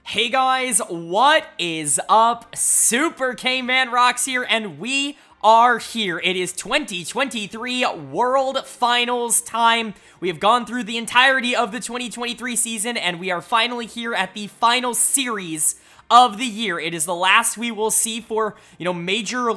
Hey guys, what is up? Super K-Man Rocks here, and we are here. It is 2023 World Finals time. We have gone through the entirety of the 2023 season, and we are finally here at the final series of the year. It is the last we will see for, Major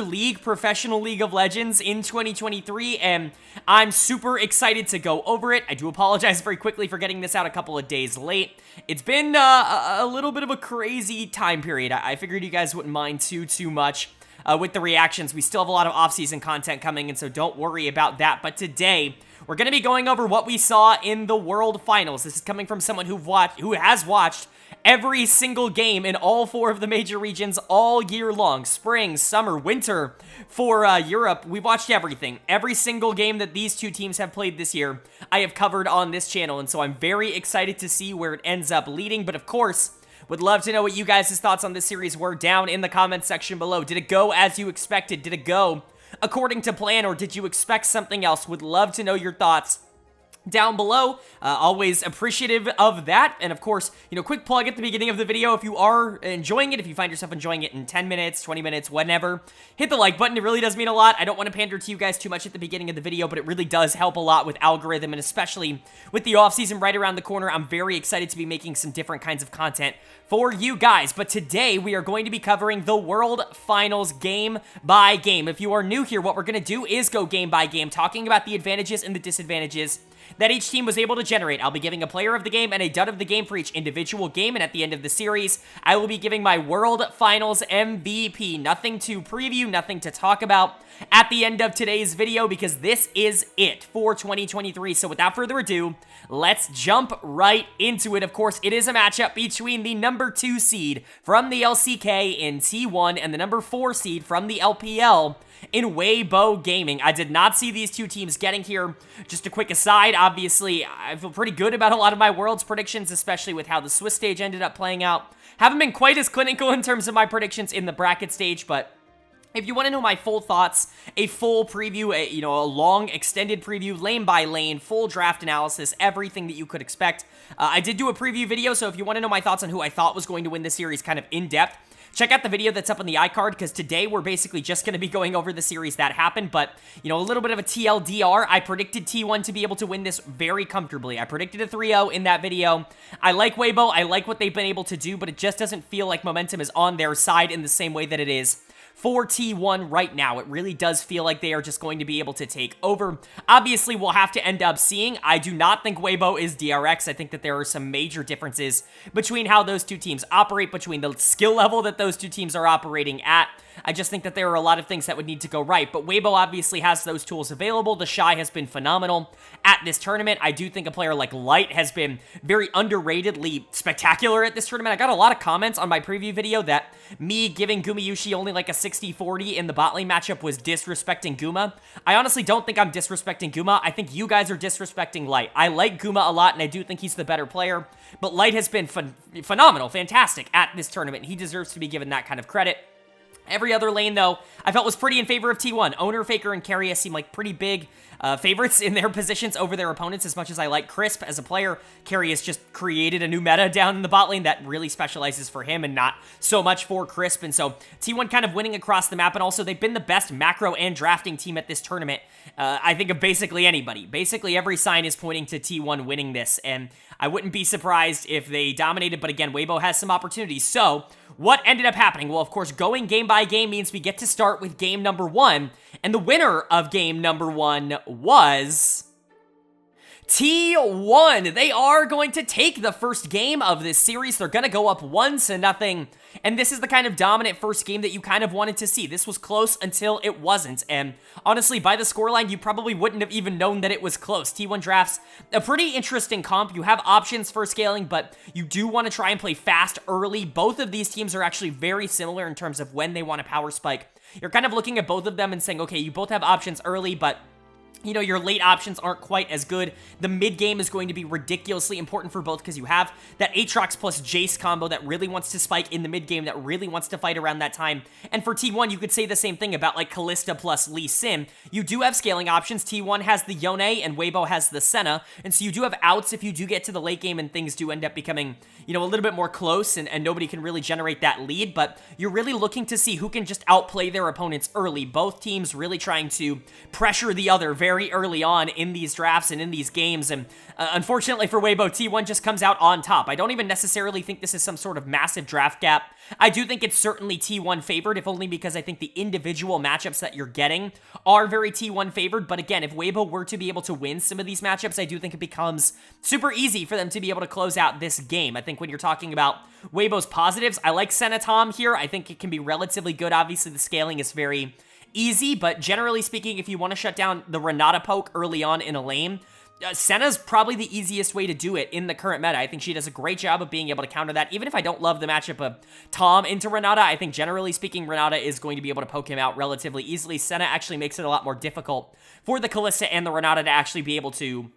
League, Professional League of Legends in 2023, and I'm super excited to go over it. I do apologize very quickly for getting this out a couple of days late. It's been a little bit of a crazy time period. I figured you guys wouldn't mind too much with the reactions. We still have a lot of off-season content coming, and so don't worry about that. But today, we're going to be going over what we saw in the World Finals. This is coming from someone who has watched every single game in all four of the major regions all year long. Spring, summer, winter for Europe. We've watched everything. Every single game that these two teams have played this year, I have covered on this channel, and so I'm very excited to see where it ends up leading. But of course, would love to know what you guys' thoughts on this series were down in the comments section below. Did it go as you expected? Did it go according to plan, or did you expect something else? Would love to know your thoughts down below. Always appreciative of that. And of course, quick plug at the beginning of the video. If you are enjoying it, if you find yourself enjoying it in 10 minutes, 20 minutes, whenever, hit the like button. It really does mean a lot. I don't want to pander to you guys too much at the beginning of the video, but it really does help a lot with algorithm, and especially with the off season right around the corner. I'm very excited to be making some different kinds of content for you guys. But today we are going to be covering the World Finals game by game. If you are new here, what we're going to do is go game by game, talking about the advantages and the disadvantages that each team was able to generate. I'll be giving a player of the game and a dud of the game for each individual game, and at the end of the series, I will be giving my World Finals MVP. Nothing to preview, nothing to talk about at the end of today's video, because this is it for 2023. So without further ado, let's jump right into it. Of course, it is a matchup between the number 2 seed from the LCK in T1 and the number 4 seed from the LPL in Weibo Gaming. I did not see these two teams getting here. Just a quick aside, obviously, I feel pretty good about a lot of my Worlds predictions, especially with how the Swiss stage ended up playing out. Haven't been quite as clinical in terms of my predictions in the bracket stage, but if you want to know my full thoughts, a full preview, a long extended preview, lane by lane, full draft analysis, everything that you could expect, I did do a preview video, so if you want to know my thoughts on who I thought was going to win this series kind of in depth, check out the video that's up on the iCard, because today we're basically just going to be going over the series that happened. But, a little bit of a TLDR, I predicted T1 to be able to win this very comfortably. I predicted a 3-0 in that video. I like Weibo, I like what they've been able to do, but it just doesn't feel like momentum is on their side in the same way that it is for T1 right now. It really does feel like they are just going to be able to take over. Obviously, we'll have to end up seeing. I do not think Weibo is DRX. I think that there are some major differences between how those two teams operate, between the skill level that those two teams are operating at. I just think that there are a lot of things that would need to go right, but Weibo obviously has those tools available. The Shy has been phenomenal at this tournament. I do think a player like Light has been very underratedly spectacular at this tournament. I got a lot of comments on my preview video that me giving Gumayushi only like a 60-40 in the bot lane matchup was disrespecting Guma. I honestly don't think I'm disrespecting Guma. I think you guys are disrespecting Light. I like Guma a lot, and I do think he's the better player, but Light has been phenomenal, fantastic at this tournament. He deserves to be given that kind of credit. Every other lane, though, I felt was pretty in favor of T1. Owner, Faker, and Carius seem like pretty big favorites in their positions over their opponents. As much as I like Crisp as a player, Carius just created a new meta down in the bot lane that really specializes for him and not so much for Crisp. And so T1 kind of winning across the map, and also they've been the best macro and drafting team at this tournament. I think of basically anybody. Basically every sign is pointing to T1 winning this, and I wouldn't be surprised if they dominated, but again, Weibo has some opportunities. So what ended up happening? Well, of course, going game by game means we get to start with game number 1, and the winner of game number 1 was T1. They are going to take the first game of this series. They're going to go up 1-0, and this is the kind of dominant first game that you kind of wanted to see. This was close until it wasn't, and honestly, by the scoreline, you probably wouldn't have even known that it was close. T1 drafts a pretty interesting comp. You have options for scaling, but you do want to try and play fast early. Both of these teams are actually very similar in terms of when they want to power spike. You're kind of looking at both of them and saying, okay, you both have options early, but you know, your late options aren't quite as good. The mid game is going to be ridiculously important for both because you have that Aatrox plus Jace combo that really wants to spike in the mid game, that really wants to fight around that time. And for T1, you could say the same thing about like Kalista plus Lee Sin. You do have scaling options. T1 has the Yone and Weibo has the Senna. And so you do have outs if you do get to the late game and things do end up becoming, you know, a little bit more close and nobody can really generate that lead. But you're really looking to see who can just outplay their opponents early. Both teams really trying to pressure the other very early on in these drafts and in these games, and unfortunately for Weibo, T1 just comes out on top. I don't even necessarily think this is some sort of massive draft gap. I do think it's certainly T1 favored, if only because I think the individual matchups that you're getting are very T1 favored, but again, if Weibo were to be able to win some of these matchups, I do think it becomes super easy for them to be able to close out this game. I think when you're talking about Weibo's positives, I like Senatom here. I think it can be relatively good. Obviously, the scaling is very easy, but generally speaking, if you want to shut down the Renata poke early on in a lane, Senna's probably the easiest way to do it in the current meta. I think she does a great job of being able to counter that. Even if I don't love the matchup of Tom into Renata, I think generally speaking, Renata is going to be able to poke him out relatively easily. Senna actually makes it a lot more difficult for the Kalista and the Renata to actually be able to,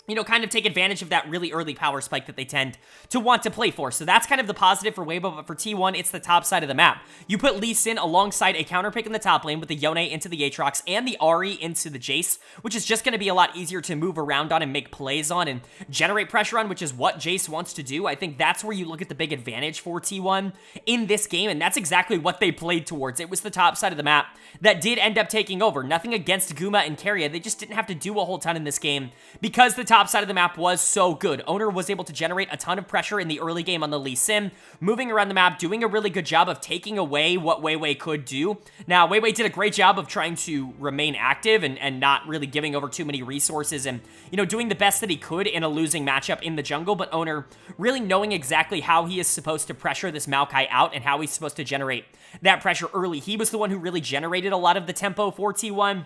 you know, kind of take advantage of that really early power spike that they tend to want to play for. So that's kind of the positive for Weibo, but for T1, it's the top side of the map. You put Lee Sin alongside a counter pick in the top lane with the Yone into the Aatrox and the Ahri into the Jace, which is just going to be a lot easier to move around on and make plays on and generate pressure on, which is what Jace wants to do. I think that's where you look at the big advantage for T1 in this game, and that's exactly what they played towards. It was the top side of the map that did end up taking over. Nothing against Guma and Keria. They just didn't have to do a whole ton in this game because the top side of the map was so good. Owner was able to generate a ton of pressure in the early game on the Lee Sin, moving around the map, doing a really good job of taking away what Weiwei could do. Now, Weiwei did a great job of trying to remain active and not really giving over too many resources and, you know, doing the best that he could in a losing matchup in the jungle, but Owner really knowing exactly how he is supposed to pressure this Maokai out and how he's supposed to generate that pressure early. He was the one who really generated a lot of the tempo for T1.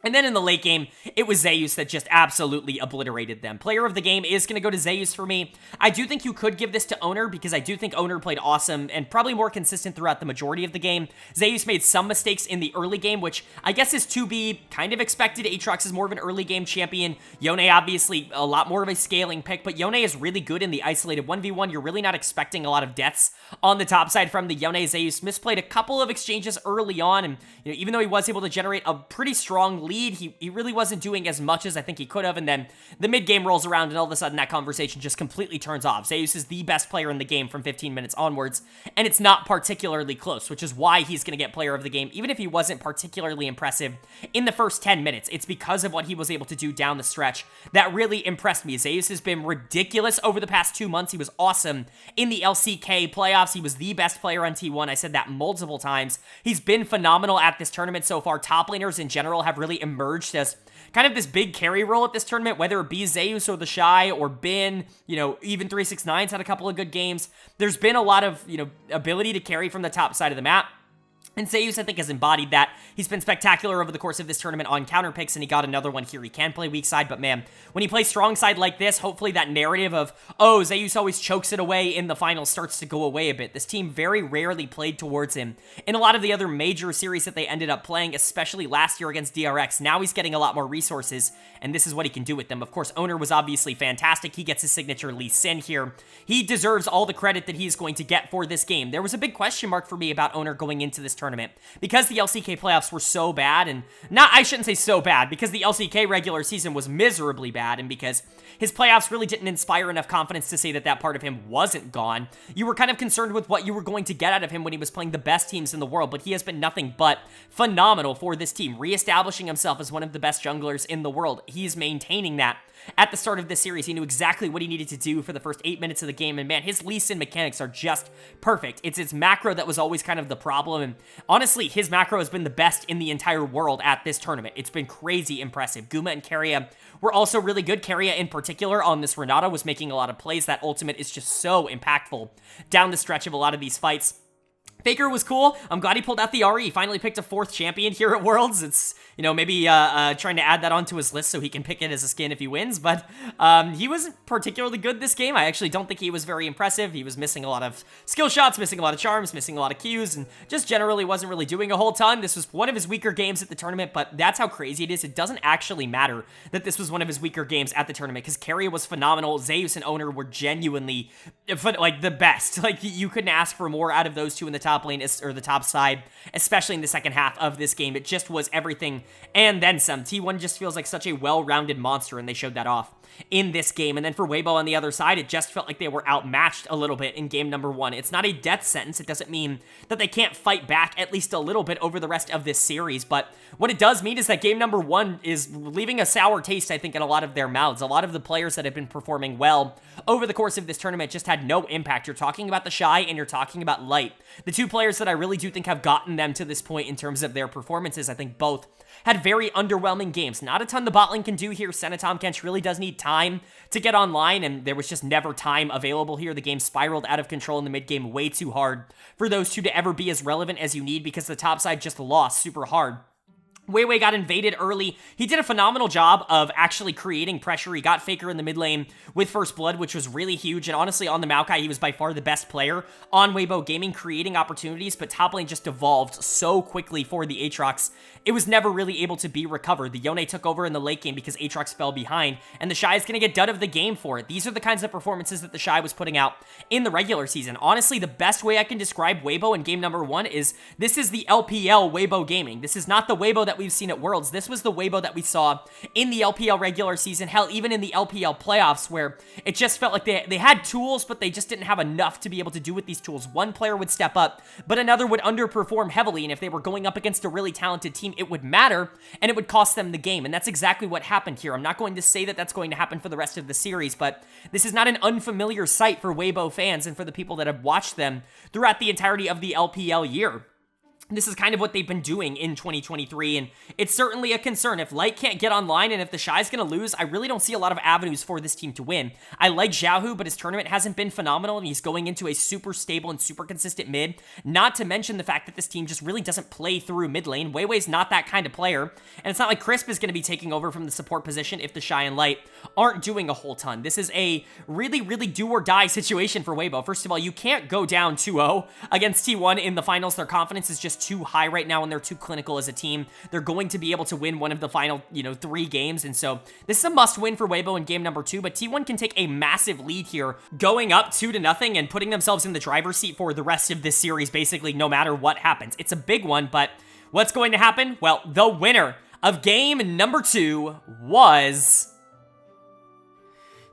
And then in the late game, it was Zeus that just absolutely obliterated them. Player of the game is going to go to Zeus for me. I do think you could give this to Owner because I do think Owner played awesome and probably more consistent throughout the majority of the game. Zeus made some mistakes in the early game, which I guess is to be kind of expected. Aatrox is more of an early game champion. Yone obviously a lot more of a scaling pick, but Yone is really good in the isolated 1v1. You're really not expecting a lot of deaths on the top side from the Yone. Zeus misplayed a couple of exchanges early on, and you know, even though he was able to generate a pretty strong lead, he really wasn't doing as much as I think he could have, and then the mid-game rolls around, and all of a sudden that conversation just completely turns off. Zeus is the best player in the game from 15 minutes onwards, and it's not particularly close, which is why he's going to get player of the game, even if he wasn't particularly impressive in the first 10 minutes. It's because of what he was able to do down the stretch that really impressed me. Zeus has been ridiculous over the past 2 months. He was awesome in the LCK playoffs. He was the best player on T1. I said that multiple times. He's been phenomenal at this tournament so far. Top laners in general have really emerged as kind of this big carry role at this tournament, whether it be Zeus or the Shy or Bin, you know, even 369's had a couple of good games. There's been a lot of, you know, ability to carry from the top side of the map. And Zeus, I think, has embodied that. He's been spectacular over the course of this tournament on counter picks, and he got another one here. He can play weak side, but man, when he plays strong side like this, hopefully that narrative of, oh, Zeus always chokes it away in the finals starts to go away a bit. This team very rarely played towards him in a lot of the other major series that they ended up playing, especially last year against DRX. Now he's getting a lot more resources, and this is what he can do with them. Of course, Owner was obviously fantastic. He gets his signature Lee Sin here. He deserves all the credit that he's going to get for this game. There was a big question mark for me about Owner going into this tournament because the LCK playoffs were so bad, and I shouldn't say so bad, because the LCK regular season was miserably bad, and because his playoffs really didn't inspire enough confidence to say that that part of him wasn't gone. You were kind of concerned with what you were going to get out of him when he was playing the best teams in the world, but he has been nothing but phenomenal for this team, reestablishing himself as one of the best junglers in the world. He's maintaining that. At the start of this series, he knew exactly what he needed to do for the first 8 minutes of the game, and man, his Lee Sin mechanics are just perfect. It's his macro that was always kind of the problem, and honestly, his macro has been the best in the entire world at this tournament. It's been crazy impressive. Guma and Keria were also really good. Keria in particular on this Renata was making a lot of plays. That ultimate is just so impactful down the stretch of a lot of these fights. Faker was cool. I'm glad he pulled out the RE. He finally picked a 4th champion here at Worlds. It's, you know, maybe trying to add that onto his list so he can pick it as a skin if he wins. But he wasn't particularly good this game. I actually don't think he was very impressive. He was missing a lot of skill shots, missing a lot of charms, missing a lot of Qs, and just generally wasn't really doing a whole ton. This was one of his weaker games at the tournament, but that's how crazy it is. It doesn't actually matter that this was one of his weaker games at the tournament because Keria was phenomenal. Zeus and Owner were genuinely, like, the best. Like, you couldn't ask for more out of those two in the top lane, or the top side, especially in the second half of this game. It just was everything and then some. T1 just feels like such a well-rounded monster, and they showed that off in this game. And then for Weibo on the other side, it just felt like they were outmatched a little bit in game number 1. It's not a death sentence. It doesn't mean that they can't fight back at least a little bit over the rest of this series, but what it does mean is that game number 1 is leaving a sour taste, I think, in a lot of their mouths. A lot of the players that have been performing well over the course of this tournament just had no impact. You're talking about the Shy and you're talking about Light. The two players that I really do think have gotten them to this point in terms of their performances. I think both had very underwhelming games. Not a ton the bot lane can do here. Senatom Kench really does need time to get online, and there was just never time available here. The game spiraled out of control in the mid game way too hard for those two to ever be as relevant as you need because the top side just lost super hard. Weiwei got invaded early. He did a phenomenal job of actually creating pressure. He got Faker in the mid lane with First Blood, which was really huge. And honestly, on the Maokai, he was by far the best player on Weibo Gaming, creating opportunities, but top lane just evolved so quickly for the Aatrox. It was never really able to be recovered. The Yone took over in the late game because Aatrox fell behind, and the Shy is going to get dud of the game for it. These are the kinds of performances that the Shy was putting out in the regular season. Honestly, the best way I can describe Weibo in game number 1 is this is the LPL Weibo Gaming. This is not the Weibo that we've seen at Worlds. This was the Weibo that we saw in the LPL regular season, hell, even in the LPL playoffs, where it just felt like they had tools, but they just didn't have enough to be able to do with these tools. One player would step up, but another would underperform heavily, and if they were going up against a really talented team, it would matter, and it would cost them the game, and that's exactly what happened here. I'm not going to say that that's going to happen for the rest of the series, but this is not an unfamiliar sight for Weibo fans and for the people that have watched them throughout the entirety of the LPL year. This is kind of what they've been doing in 2023, and it's certainly a concern. If Light can't get online and if the Shy's going to lose, I really don't see a lot of avenues for this team to win. I like Xiaohu, but his tournament hasn't been phenomenal, and he's going into a super stable and super consistent mid, not to mention the fact that this team just really doesn't play through mid lane. Weiwei's not that kind of player, and it's not like Crisp is going to be taking over from the support position if the Shy and Light aren't doing a whole ton. This is a really, really do-or-die situation for Weibo. First of all, you can't go down 2-0 against T1 in the finals. Their confidence is just too high right now, and they're too clinical as a team. They're going to be able to win one of the final, 3 games, and so this is a must-win for Weibo in game number 2, but T1 can take a massive lead here, going up 2-0 and putting themselves in the driver's seat for the rest of this series, basically, no matter what happens. It's a big one, but what's going to happen? Well, the winner of game number 2 was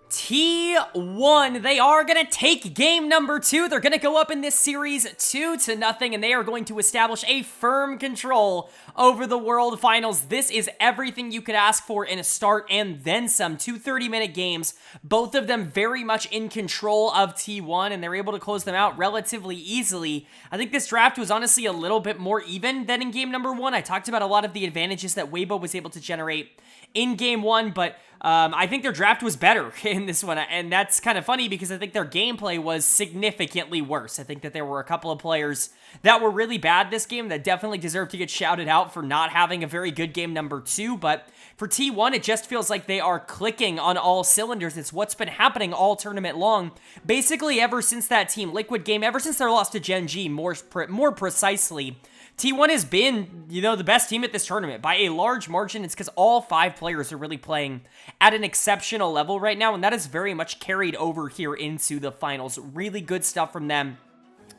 T1. They are going to take game number 2. They're going to go up in this series 2-0, and they are going to establish a firm control over the World Finals. This is everything you could ask for in a start and then some. 2 30-minute games, both of them very much in control of T1, and they're able to close them out relatively easily. I think this draft was honestly a little bit more even than in game number 1. I talked about a lot of the advantages that Weibo was able to generate in game 1, but I think their draft was better in this one, and that's kind of funny because I think their gameplay was significantly worse. I think that there were a couple of players that were really bad this game that definitely deserve to get shouted out for not having a very good game number 2, but for T1, it just feels like they are clicking on all cylinders. It's what's been happening all tournament long, basically ever since that Team Liquid game, ever since their loss to Gen.G, more precisely. T1 has been, the best team at this tournament by a large margin. It's because all 5 players are really playing at an exceptional level right now, and that is very much carried over here into the finals. Really good stuff from them.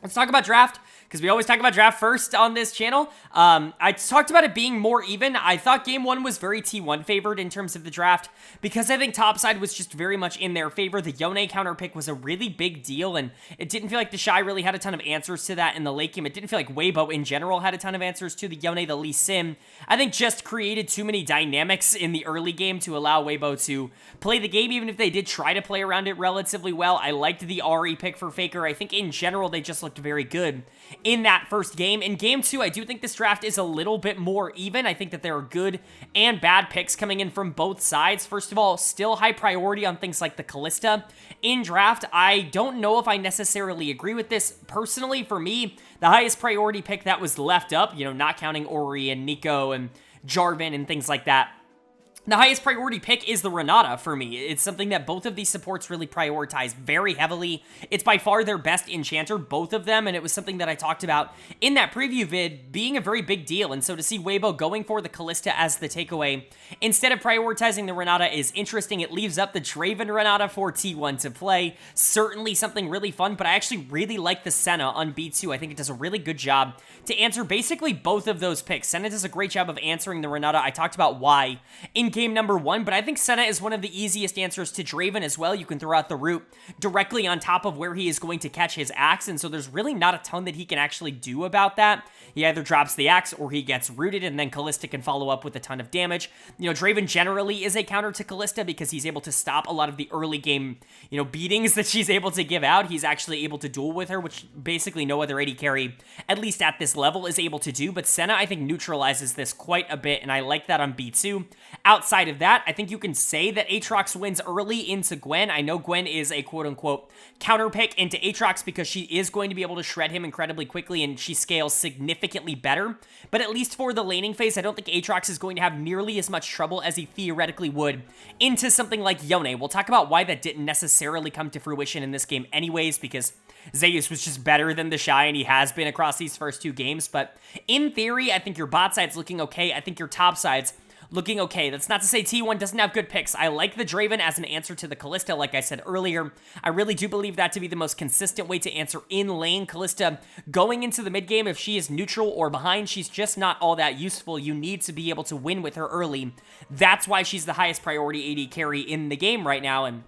Let's talk about draft, because we always talk about draft first on this channel. I talked about it being more even. I thought game 1 was very T1 favored in terms of the draft, because I think topside was just very much in their favor. The Yone counter pick was a really big deal, and it didn't feel like the Shy really had a ton of answers to that in the late game. It didn't feel like Weibo in general had a ton of answers to the Yone. The Lee Sin, I think, just created too many dynamics in the early game to allow Weibo to play the game, even if they did try to play around it relatively well. I liked the RE pick for Faker. I think in general they just looked looked very good in that first game. In game 2, I do think this draft is a little bit more even. I think that there are good and bad picks coming in from both sides. First of all, still high priority on things like the Callista. In draft, I don't know if I necessarily agree with this. Personally, for me, the highest priority pick that was left up, not counting Ori and Nico and Jarvan and things like that, the highest priority pick is the Renata for me. It's something that both of these supports really prioritize very heavily. It's by far their best enchanter, both of them, and it was something that I talked about in that preview vid being a very big deal. And so to see Weibo going for the Callista as the takeaway instead of prioritizing the Renata is interesting. It leaves up the Draven Renata for T1 to play. Certainly something really fun, but I actually really like the Senna on B2. I think it does a really good job to answer basically both of those picks. Senna does a great job of answering the Renata. I talked about why in game number 1, but I think Senna is one of the easiest answers to Draven as well. You can throw out the root directly on top of where he is going to catch his axe, and so there's really not a ton that he can actually do about that. He either drops the axe or he gets rooted, and then Callista can follow up with a ton of damage. Draven generally is a counter to Callista because he's able to stop a lot of the early game, beatings that she's able to give out. He's actually able to duel with her, which basically no other AD carry, at least at this level, is able to do, but Senna, I think, neutralizes this quite a bit, and I like that on B2. Outside of that, I think you can say that Aatrox wins early into Gwen. I know Gwen is a quote-unquote counter pick into Aatrox because she is going to be able to shred him incredibly quickly, and she scales significantly better, but at least for the laning phase, I don't think Aatrox is going to have nearly as much trouble as he theoretically would into something like Yone. We'll talk about why that didn't necessarily come to fruition in this game anyways, because Zeus was just better than the Shy, and he has been across these first 2 games, but in theory, I think your bot side's looking okay. I think your top side's looking okay. That's not to say T1 doesn't have good picks. I like the Draven as an answer to the Callista, like I said earlier. I really do believe that to be the most consistent way to answer in lane. Callista, going into the mid game, if she is neutral or behind, she's just not all that useful. You need to be able to win with her early. That's why she's the highest priority AD carry in the game right now, and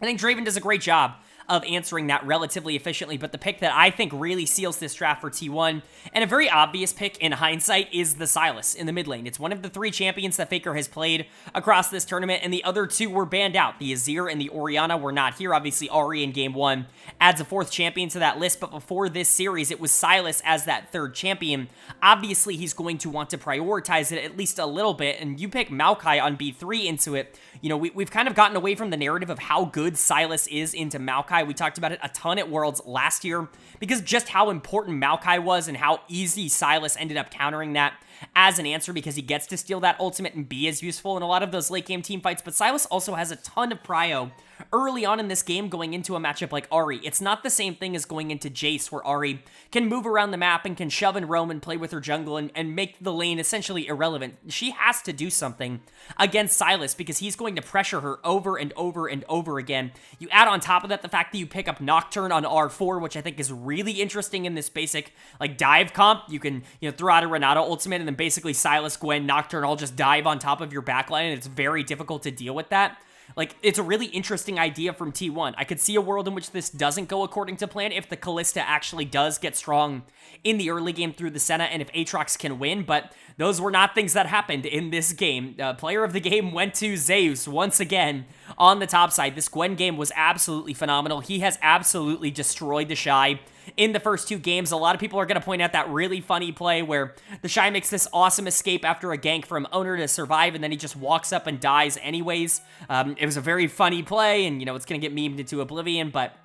I think Draven does a great job of answering that relatively efficiently, but the pick that I think really seals this draft for T1, and a very obvious pick in hindsight, is the Sylas in the mid lane. It's one of the 3 champions that Faker has played across this tournament, and the other 2 were banned out. The Azir and the Orianna were not here. Obviously, Ahri in game 1 adds a 4th champion to that list, but before this series, it was Sylas as that 3rd champion. Obviously, he's going to want to prioritize it at least a little bit, and you pick Maokai on B3 into it. We've kind of gotten away from the narrative of how good Sylas is into Maokai. We talked about it a ton at Worlds last year because just how important Maokai was and how easy Sylas ended up countering that as an answer because he gets to steal that ultimate and be as useful in a lot of those late game team fights. But Sylas also has a ton of prio early on in this game going into a matchup like Ahri. It's not the same thing as going into Jace, where Ahri can move around the map and can shove and roam and play with her jungle and make the lane essentially irrelevant. She has to do something against Sylas because he's going to pressure her over and over and over again. You add on top of that the fact that you pick up Nocturne on R4, which I think is really interesting in this basic dive comp. You can throw out a Renata ultimate and then basically Sylas, Gwen, Nocturne all just dive on top of your backline, and it's very difficult to deal with that. It's a really interesting idea from T1. I could see a world in which this doesn't go according to plan if the Callista actually does get strong in the early game through the Senna and if Aatrox can win, but those were not things that happened in this game. Player of the game went to Zeus once again on the top side. This Gwen game was absolutely phenomenal. He has absolutely destroyed the Shy in the first 2 games. A lot of people are going to point out that really funny play where the Shy makes this awesome escape after a gank from Owner to survive, and then he just walks up and dies anyways. It was a very funny play, and, it's going to get memed into oblivion, but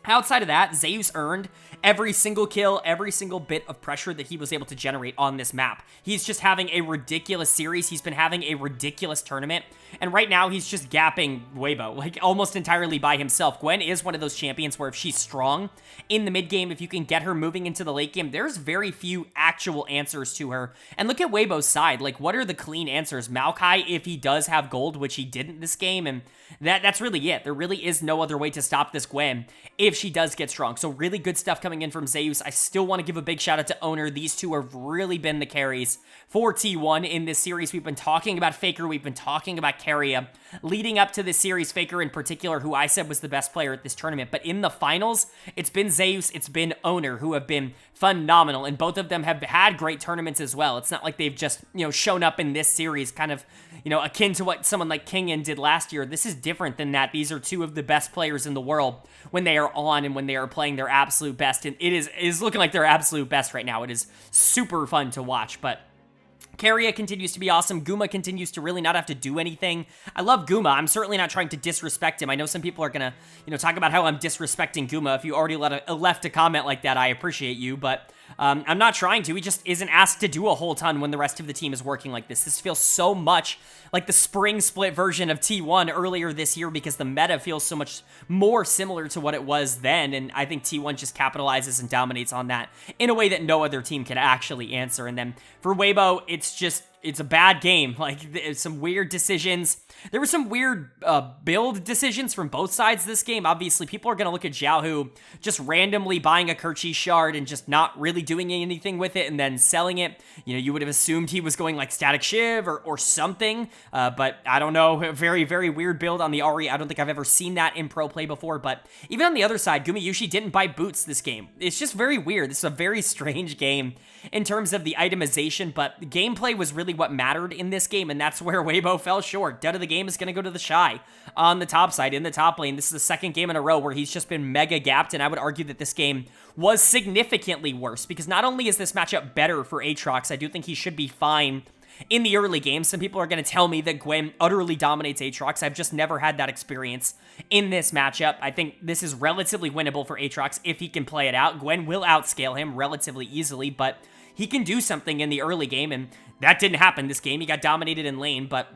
outside of that, Zeus earned every single kill, every single bit of pressure that he was able to generate on this map. He's just having a ridiculous series. He's been having a ridiculous tournament. And right now, he's just gapping Weibo, almost entirely by himself. Gwen is one of those champions where if she's strong in the mid game, if you can get her moving into the late game, there's very few actual answers to her. And look at Weibo's side. What are the clean answers? Maokai, if he does have gold, which he didn't this game, and that's really it. There really is no other way to stop this Gwen if she does get strong. So really good stuff coming in from Zeus. I still want to give a big shout out to Owner. These 2 have really been the carries for T1 in this series. We've been talking about Faker. We've been talking about Keria. Leading up to this series, Faker in particular, who I said was the best player at this tournament. But in the finals, it's been Zeus, it's been Owner, who have been phenomenal. And both of them have had great tournaments as well. It's not like they've just, shown up in this series kind of, akin to what someone like Kingin did last year. This is different than that. These are 2 of the best players in the world when they are on and when they are playing their absolute best. And it is looking like their absolute best right now. It is super fun to watch, but Keria continues to be awesome. Guma continues to really not have to do anything. I love Guma. I'm certainly not trying to disrespect him. I know some people are gonna, talk about how I'm disrespecting Guma. If you already left a comment like that, I appreciate you, but I'm not trying to. He just isn't asked to do a whole ton when the rest of the team is working like this. This feels so much like the spring split version of T1 earlier this year because the meta feels so much more similar to what it was then, and I think T1 just capitalizes and dominates on that in a way that no other team can actually answer. And then for Weibo, it's a bad game. Like, some weird decisions. There were some weird build decisions from both sides this game. Obviously, people are going to look at Xiaohu just randomly buying a Kerchi shard and just not really doing anything with it and then selling it. You would have assumed he was going like Static Shiv or something, but I don't know. A very, very weird build on the Ahri. I don't think I've ever seen that in pro play before, but even on the other side, Gumayushi didn't buy boots this game. It's just very weird. This is a very strange game in terms of the itemization, but the gameplay was really what mattered in this game, and that's where Weibo fell short. Dud of the game is going to go to the Shy on the top side, in the top lane. This is the second game in a row where he's just been mega gapped, and I would argue that this game was significantly worse, because not only is this matchup better for Aatrox, I do think he should be fine in the early game. Some people are going to tell me that Gwen utterly dominates Aatrox. I've just never had that experience in this matchup. I think this is relatively winnable for Aatrox if he can play it out. Gwen will outscale him relatively easily, but he can do something in the early game, and that didn't happen this game. He got dominated in lane, but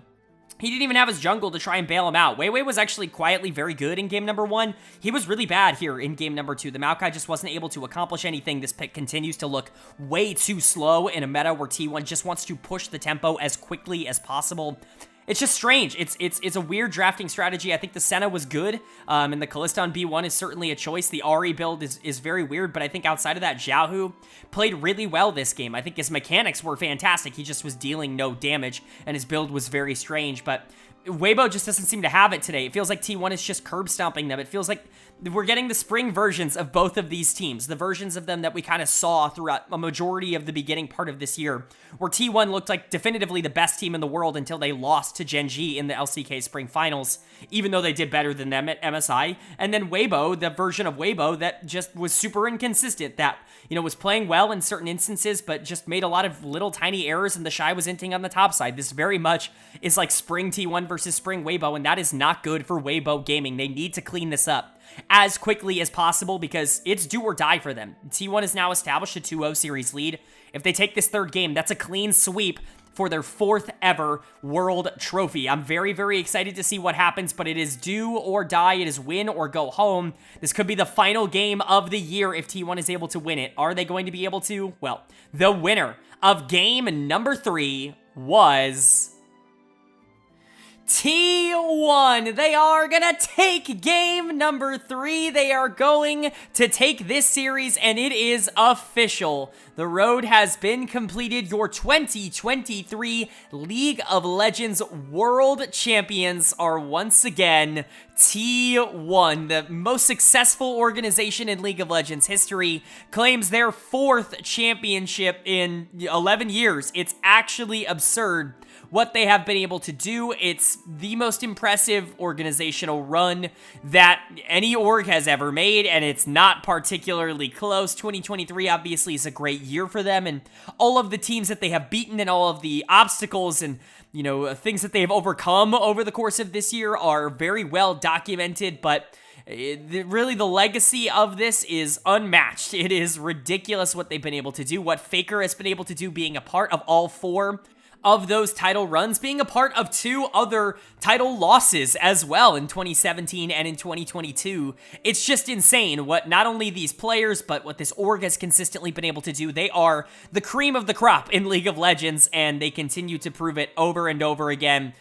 he didn't even have his jungle to try and bail him out. Weiwei was actually quietly very good in game number 1. He was really bad here in game number 2. The Maokai just wasn't able to accomplish anything. This pick continues to look way too slow in a meta where T1 just wants to push the tempo as quickly as possible. It's just strange. It's a weird drafting strategy. I think the Senna was good, and the Kalista on B1 is certainly a choice. The Ahri build is very weird, but I think outside of that, Xiaohu played really well this game. I think his mechanics were fantastic. He just was dealing no damage, and his build was very strange, but Weibo just doesn't seem to have it today. It feels like T1 is just curb stomping them. It feels like we're getting the spring versions of both of these teams, the versions of them that we kind of saw throughout a majority of the beginning part of this year, where T1 looked like definitively the best team in the world until they lost to Gen.G in the LCK Spring Finals, even though they did better than them at MSI. And then Weibo, the version of Weibo that just was super inconsistent, that, was playing well in certain instances, but just made a lot of little tiny errors, and the Shy was inting on the top side. This very much is like spring T1 versus spring Weibo, and that is not good for Weibo Gaming. They need to clean this up as quickly as possible because it's do or die for them. T1 is now established a 2-0 series lead. If they take this third game, that's a clean sweep for their 4th ever world trophy. I'm very, very excited to see what happens, but it is do or die. It is win or go home. This could be the final game of the year if T1 is able to win it. Are they going to be able to? Well, the winner of game number 3 was T1. They are gonna take game number 3. They are going to take this series, and it is official. The road has been completed. Your 2023 League of Legends World Champions are once again T1. The most successful organization in League of Legends history claims their 4th championship in 11 years. It's actually absurd what they have been able to do. It's the most impressive organizational run that any org has ever made, and it's not particularly close. 2023 obviously is a great year for them, and all of the teams that they have beaten and all of the obstacles and things that they have overcome over the course of this year are very well documented, but really the legacy of this is unmatched. It is ridiculous what they've been able to do, what Faker has been able to do, being a part of all 4 of those title runs, being a part of 2 other title losses as well in 2017 and in 2022. It's just insane what not only these players, but what this org has consistently been able to do. They are the cream of the crop in League of Legends, and they continue to prove it over and over again.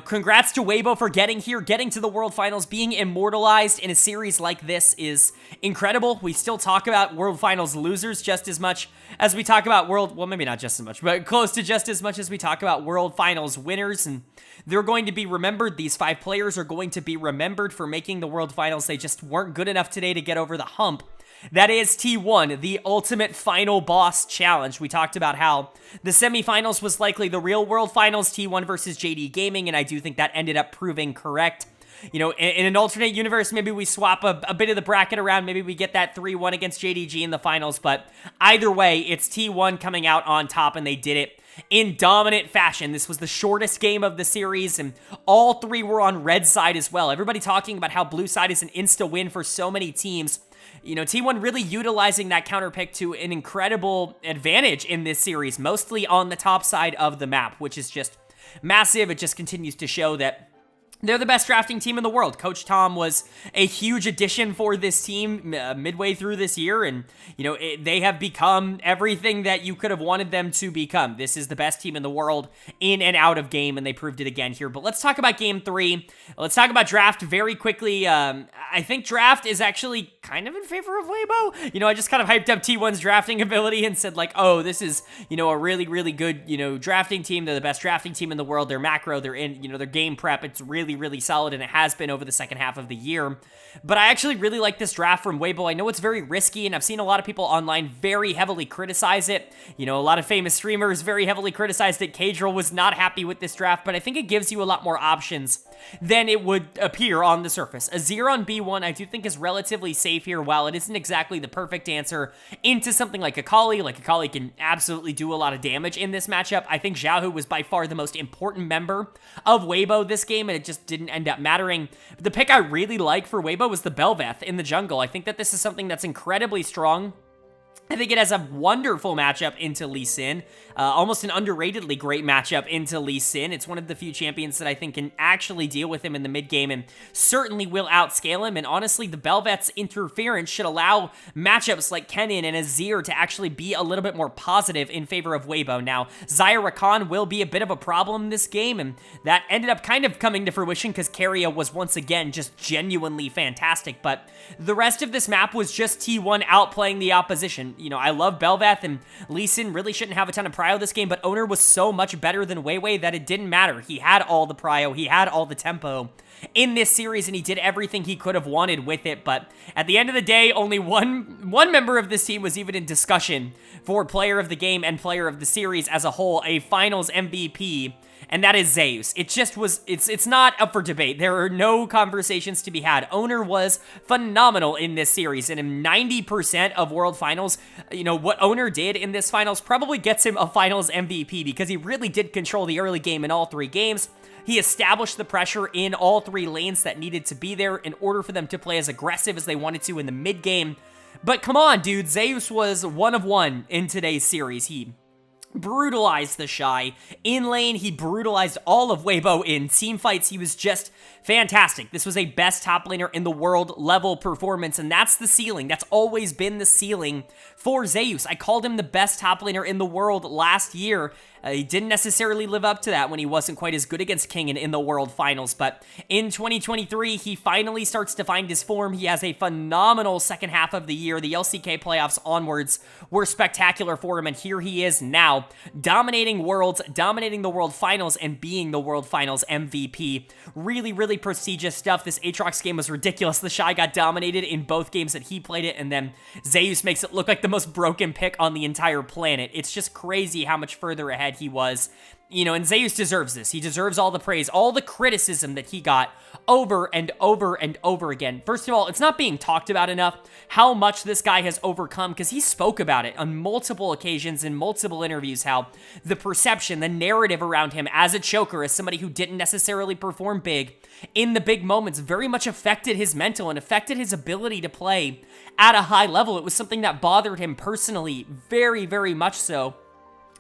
Congrats to Weibo for getting here, getting to the World Finals. Being immortalized in a series like this is incredible. We still talk about World Finals losers just as much as we talk about well, maybe not just as much, but close to just as much as we talk about World Finals winners, and they're going to be remembered. These 5 players are going to be remembered for making the World Finals. They just weren't good enough today to get over the hump. That is T1, the ultimate final boss challenge. We talked about how the semifinals was likely the real World Finals, T1 versus Gen.G Gaming, and I do think that ended up proving correct. in an alternate universe, maybe we swap a bit of the bracket around. Maybe we get that 3-1 against JDG in the finals. But either way, it's T1 coming out on top, and they did it in dominant fashion. This was the shortest game of the series, and all three were on red side as well. Everybody talking about how blue side is an insta-win for so many teams. T1 really utilizing that counter pick to an incredible advantage in this series, mostly on the top side of the map, which is just massive. It just continues to show that they're the best drafting team in the world. Coach Tom was a huge addition for this team midway through this year, and, they have become everything that you could have wanted them to become. This is the best team in the world in and out of game, and they proved it again here. But let's talk about Game 3. Let's talk about Draft very quickly. I think Draft is actually kind of in favor of Weibo. I just kind of hyped up T1's drafting ability and said, like, oh, this is, a really, really good, drafting team. They're the best drafting team in the world. Their macro, they're in, their game prep. It's really solid, and it has been over the second half of the year. But I actually really like this draft from Weibo. I know it's very risky, and I've seen a lot of people online very heavily criticize it. A lot of famous streamers very heavily criticized it. Cadril was not happy with this draft, but I think it gives you a lot more options than it would appear on the surface. A Zero on B1 I do think is relatively safe here. While it isn't exactly the perfect answer into something like Akali, Akali can absolutely do a lot of damage in this matchup. I think Xiaohu was by far the most important member of Weibo this game, and it just didn't end up mattering. But the pick I really like for Weibo was the Bel'Veth in the jungle. I think that this is something that's incredibly strong. I think it has a wonderful matchup into Lee Sin, almost an underratedly great matchup into Lee Sin. It's one of the few champions that I think can actually deal with him in the mid game and certainly will outscale him. And honestly, the Bel'Veth's interference should allow matchups like Kennen and Azir to actually be a little bit more positive in favor of Weibo. Now, Zaya Rakan will be a bit of a problem this game, and that ended up kind of coming to fruition because Keria was once again just genuinely fantastic. But the rest of this map was just T1 outplaying the opposition. I love Bel'Veth, and Lee Sin really shouldn't have a ton of prio this game, but Owner was so much better than Weiwei that it didn't matter. He had all the prio, he had all the tempo in this series, and he did everything he could have wanted with it. But at the end of the day, only one member of this team was even in discussion for player of the game and player of the series as a whole, a finals MVP, and that is Zeus. It just was, it's not up for debate. There are no conversations to be had. Owner was phenomenal in this series, and in 90% of World Finals, what Owner did in this finals probably gets him a finals MVP because he really did control the early game in all three games. He established the pressure in all three lanes that needed to be there in order for them to play as aggressive as they wanted to in the mid game. But come on, dude, Zeus was 1 of 1 in today's series. He brutalized the Shy. In lane, he brutalized all of Weibo. In team fights, he was just fantastic. This was a best top laner in the world level performance, and that's the ceiling. That's always been the ceiling for Zeus. I called him the best top laner in the world last year. He didn't necessarily live up to that when he wasn't quite as good against Kingen in the World Finals, but in 2023, he finally starts to find his form. He has a phenomenal second half of the year. The LCK playoffs onwards were spectacular for him, and here he is now, dominating Worlds, dominating the World Finals, and being the World Finals MVP. Really, really prestigious stuff. This Aatrox game was ridiculous. The Shy got dominated in both games that he played it, and then Zeus makes it look like the most broken pick on the entire planet. It's just crazy how much further ahead he was. And Zeus deserves this. He deserves all the praise, all the criticism that he got over and over and over again. First of all, it's not being talked about enough how much this guy has overcome, because he spoke about it on multiple occasions in multiple interviews, how the perception, the narrative around him as a choker, as somebody who didn't necessarily perform big in the big moments, very much affected his mental and affected his ability to play at a high level. It was something that bothered him personally, very, very much so.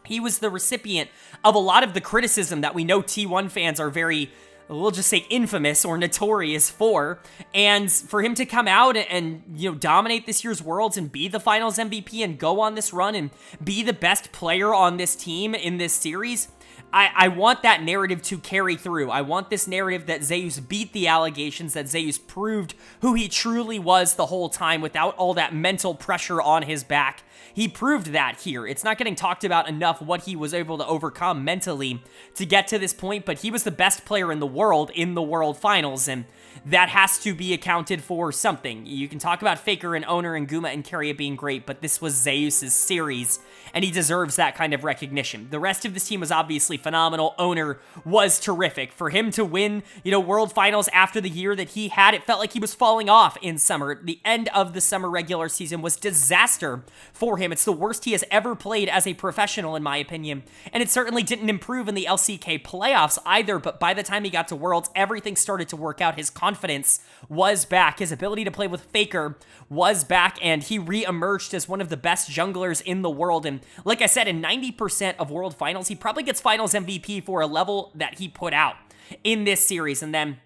He was the recipient of a lot of the criticism that we know T1 fans are very, we'll just say, infamous or notorious for. And for him to come out and dominate this year's Worlds and be the finals MVP and go on this run and be the best player on this team in this series, I want that narrative to carry through. I want this narrative that Zeus beat the allegations, that Zeus proved who he truly was the whole time without all that mental pressure on his back he proved that here. It's not getting talked about enough what he was able to overcome mentally to get to this point, but he was the best player in the World Finals, and that has to be accounted for something. You can talk about Faker and Owner and Guma and Keria being great, but this was Zeus's series, and he deserves that kind of recognition. The rest of this team was obviously phenomenal. Owner was terrific. For him to win, World Finals after the year that he had, it felt like he was falling off in summer. The end of the summer regular season was disaster for him. It's the worst he has ever played as a professional, in my opinion, and it certainly didn't improve in the LCK playoffs either, but by the time he got to Worlds, everything started to work out. His confidence was back. His ability to play with Faker was back, and he re-emerged as one of the best junglers in the world. And like I said, in 90% of World Finals, he probably gets Finals MVP for a level that he put out in this series. And then,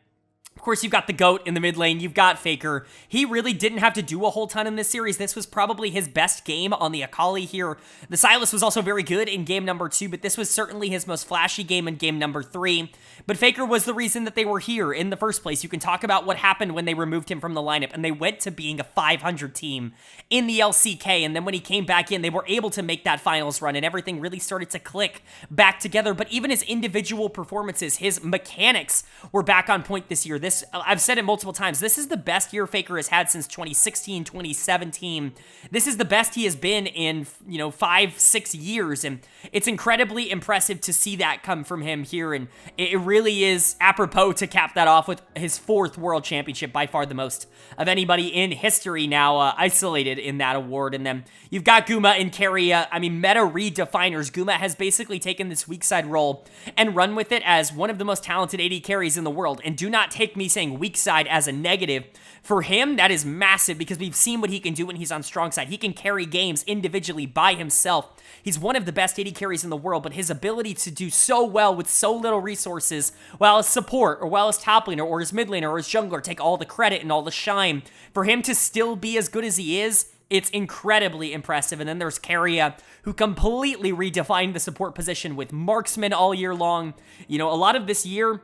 of course, you've got the GOAT in the mid lane. You've got Faker. He really didn't have to do a whole ton in this series. This was probably his best game on the Akali here. The Sylas was also very good in game number 2, but this was certainly his most flashy game in game number 3. But Faker was the reason that they were here in the first place. You can talk about what happened when they removed him from the lineup, and they went to being a 500 team in the LCK, and then when he came back in, they were able to make that finals run, and everything really started to click back together. But even his individual performances, his mechanics were back on point this year. I've said it multiple times, this is the best year Faker has had since 2016, 2017. This is the best he has been in, 5-6 years, and it's incredibly impressive to see that come from him here, and it really is apropos to cap that off with his 4th World Championship, by far the most of anybody in history now isolated in that award. And then you've got Guma and Keria. I mean, meta redefiners. Guma has basically taken this weak side role and run with it as one of the most talented AD carries in the world, and do not take me saying weak side as a negative. For him, that is massive because we've seen what he can do when he's on strong side. He can carry games individually by himself. He's one of the best AD carries in the world, but his ability to do so well with so little resources, while his support, or while his top laner, or his mid laner, or his jungler take all the credit and all the shine, for him to still be as good as he is, it's incredibly impressive. And then there's Keria, who completely redefined the support position with marksman all year long. A lot of this year,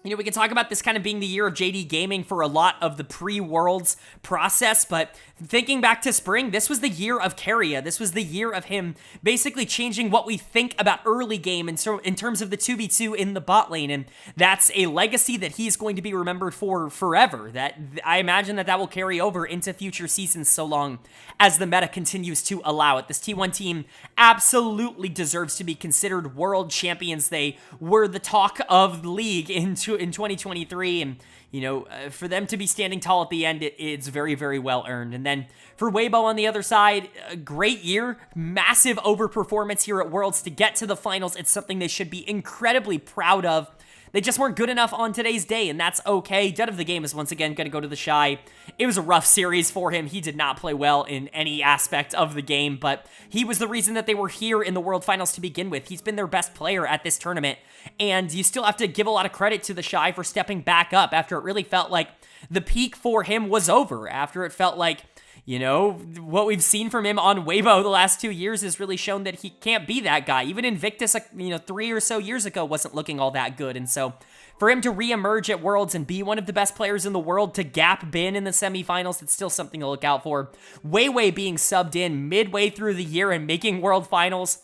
we can talk about this kind of being the year of JD Gaming for a lot of the pre-Worlds process, but thinking back to spring, this was the year of Keria. This was the year of him basically changing what we think about early game in terms of the 2v2 in the bot lane, and that's a legacy that he's going to be remembered for forever. That I imagine that will carry over into future seasons so long as the meta continues to allow it. This T1 team absolutely deserves to be considered world champions. They were the talk of the league in 2023, and for them to be standing tall at the end, it's very, very well earned. And then for Weibo on the other side, a great year, massive overperformance here at Worlds to get to the finals. It's something they should be incredibly proud of. They just weren't good enough on today's day, and that's okay. Dead of the game is once again going to go to the Shy. It was a rough series for him. He did not play well in any aspect of the game, but he was the reason that they were here in the World Finals to begin with. He's been their best player at this tournament, and you still have to give a lot of credit to the Shy for stepping back up after it really felt like the peak for him was over, after it felt like what we've seen from him on Weibo the last 2 years has really shown that he can't be that guy. Even Invictus, 3 or so years ago wasn't looking all that good. And so for him to reemerge at Worlds and be one of the best players in the world, to gap Bin in the semifinals, it's still something to look out for. Weiwei being subbed in midway through the year and making World Finals.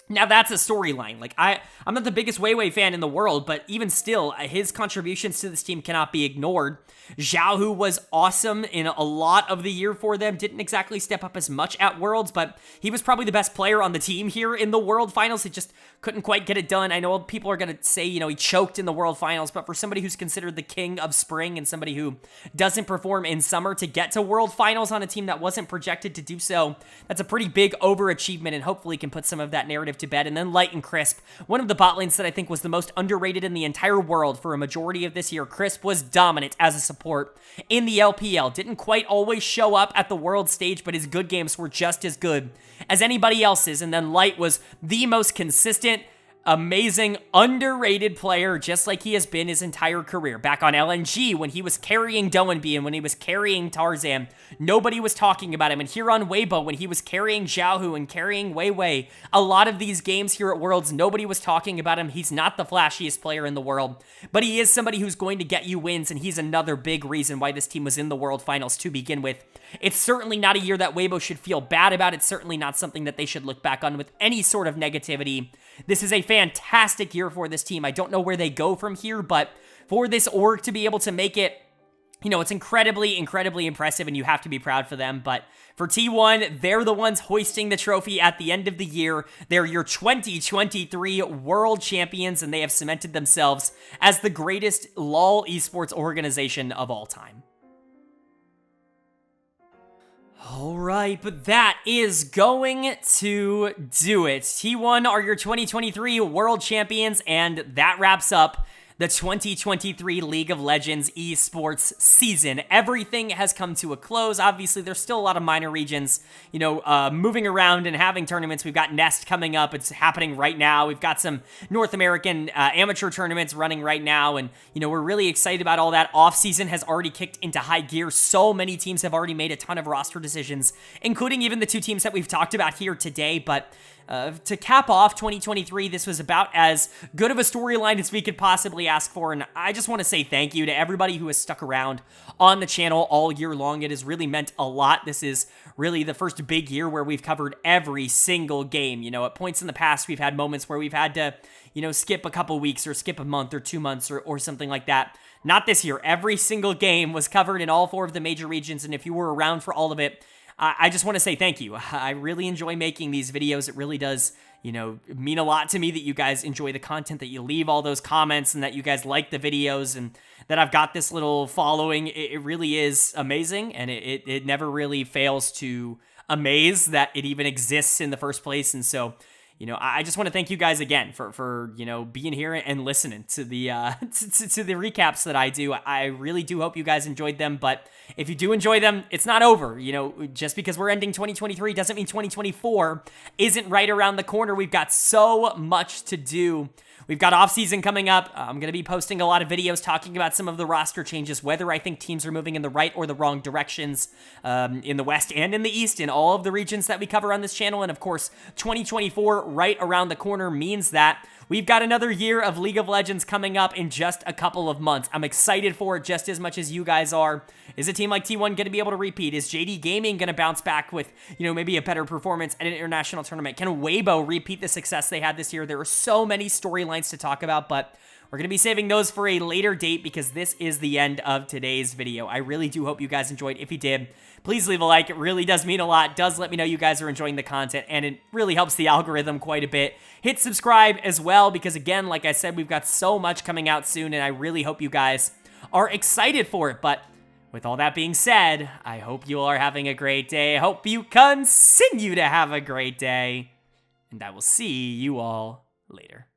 Now that's a storyline. I'm not the biggest Weiwei fan in the world, but even still, his contributions to this team cannot be ignored. Zhao, who was awesome in a lot of the year for them, didn't exactly step up as much at Worlds, but he was probably the best player on the team here in the World Finals. He just couldn't quite get it done. I know people are going to say, he choked in the World Finals, but for somebody who's considered the king of spring and somebody who doesn't perform in summer, to get to World Finals on a team that wasn't projected to do so, that's a pretty big overachievement, and hopefully can put some of that narrative to bed. And then Light and Crisp, one of the bot lanes that I think was the most underrated in the entire world for a majority of this year. Crisp was dominant as a support in the LPL. Didn't quite always show up at the world stage, but his good games were just as good as anybody else's. And then Light was the most consistent amazing, underrated player, just like he has been his entire career. Back on LNG, when he was carrying Doenby and when he was carrying Tarzan, nobody was talking about him. And here on Weibo, when he was carrying Xiaohu and carrying Weiwei, a lot of these games here at Worlds, nobody was talking about him. He's not the flashiest player in the world, but he is somebody who's going to get you wins, and he's another big reason why this team was in the World Finals to begin with. It's certainly not a year that Weibo should feel bad about. It's certainly not something that they should look back on with any sort of negativity. This is a fantastic year for this team. I don't know where they go from here, but for this org to be able to make it, you know, it's incredibly, incredibly impressive, and you have to be proud for them. But for T1, they're the ones hoisting the trophy at the end of the year. They're your 2023 World Champions, and they have cemented themselves as the greatest LoL esports organization of all time. All right, but that is going to do it. T1 are your 2023 World Champions, and that wraps up the 2023 League of Legends esports season. Everything has come to a close. Obviously, there's still a lot of minor regions, you know, moving around and having tournaments. We've got Nest coming up. It's happening right now. We've got some North American amateur tournaments running right now, and, you know, we're really excited about all that. Off-season has already kicked into high gear. So many teams have already made a ton of roster decisions, including even the two teams that we've talked about here today, but to cap off 2023, this was about as good of a storyline as we could possibly ask for, and I just want to say thank you to everybody who has stuck around on the channel all year long. It has really meant a lot. This is really the first big year where we've covered every single game. You know, at points in the past, we've had moments where we've had to, you know, skip a couple weeks or skip a month or 2 months or something like that. Not this year. Every single game was covered in all 4 of the major regions, and if you were around for all of it, I just want to say thank you. I really enjoy making these videos. It really does, you know, mean a lot to me that you guys enjoy the content, that you leave all those comments, and that you guys like the videos, and that I've got this little following. It really is amazing, and it never really fails to amaze that it even exists in the first place. And so, you know, I just want to thank you guys again for you know, being here and listening to the to the recaps that I do. I really do hope you guys enjoyed them, but if you do enjoy them, it's not over. You know, just because we're ending 2023 doesn't mean 2024 isn't right around the corner. We've got so much to do. We've got off-season coming up. I'm going to be posting a lot of videos talking about some of the roster changes, whether I think teams are moving in the right or the wrong directions in the West and in the East, in all of the regions that we cover on this channel. And of course, 2024 right around the corner means that we've got another year of League of Legends coming up in just a couple of months. I'm excited for it just as much as you guys are. Is a team like T1 going to be able to repeat? Is Gen.G Gaming going to bounce back with, you know, maybe a better performance at an international tournament? Can Weibo repeat the success they had this year? There are so many storylines to talk about, but we're going to be saving those for a later date because this is the end of today's video. I really do hope you guys enjoyed. If you did, please leave a like. It really does mean a lot. It does let me know you guys are enjoying the content, and it really helps the algorithm quite a bit. Hit subscribe as well because, again, like I said, we've got so much coming out soon, and I really hope you guys are excited for it. But with all that being said, I hope you all are having a great day. I hope you continue to have a great day, and I will see you all later.